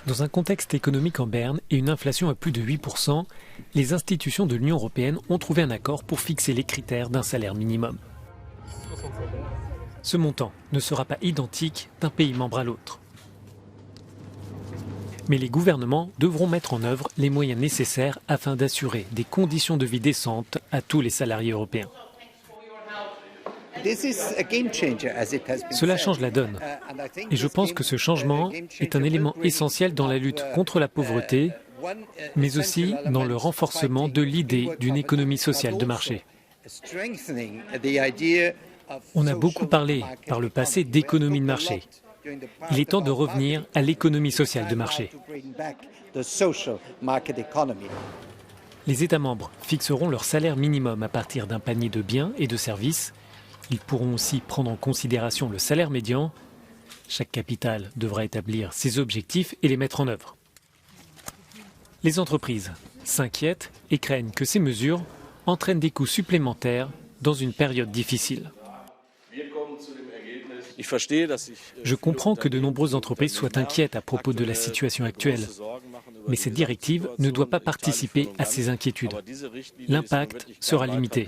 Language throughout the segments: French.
Dans un contexte économique en berne et une inflation à plus de 8%, les institutions de l'Union européenne ont trouvé un accord pour fixer les critères d'un salaire minimum. Ce montant ne sera pas identique d'un pays membre à l'autre. Mais les gouvernements devront mettre en œuvre les moyens nécessaires afin d'assurer des conditions de vie décentes à tous les salariés européens. Cela change la donne. Et je pense que ce changement est un élément essentiel dans la lutte contre la pauvreté, mais aussi dans le renforcement de l'idée d'une économie sociale de marché. On a beaucoup parlé par le passé d'économie de marché. Il est temps de revenir à l'économie sociale de marché. Les États membres fixeront leur salaire minimum à partir d'un panier de biens et de services. Ils pourront aussi prendre en considération le salaire médian. Chaque capitale devra établir ses objectifs et les mettre en œuvre. Les entreprises s'inquiètent et craignent que ces mesures entraînent des coûts supplémentaires dans une période difficile. Je comprends que de nombreuses entreprises soient inquiètes à propos de la situation actuelle, mais cette directive ne doit pas participer à ces inquiétudes. L'impact sera limité.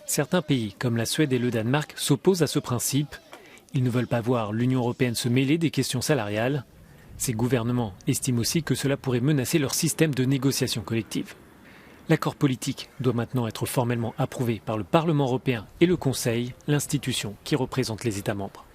Certains pays, comme la Suède et le Danemark, s'opposent à ce principe. Ils ne veulent pas voir l'Union européenne se mêler des questions salariales. Ces gouvernements estiment aussi que cela pourrait menacer leur système de négociation collective. L'accord politique doit maintenant être formellement approuvé par le Parlement européen et le Conseil, l'institution qui représente les États membres.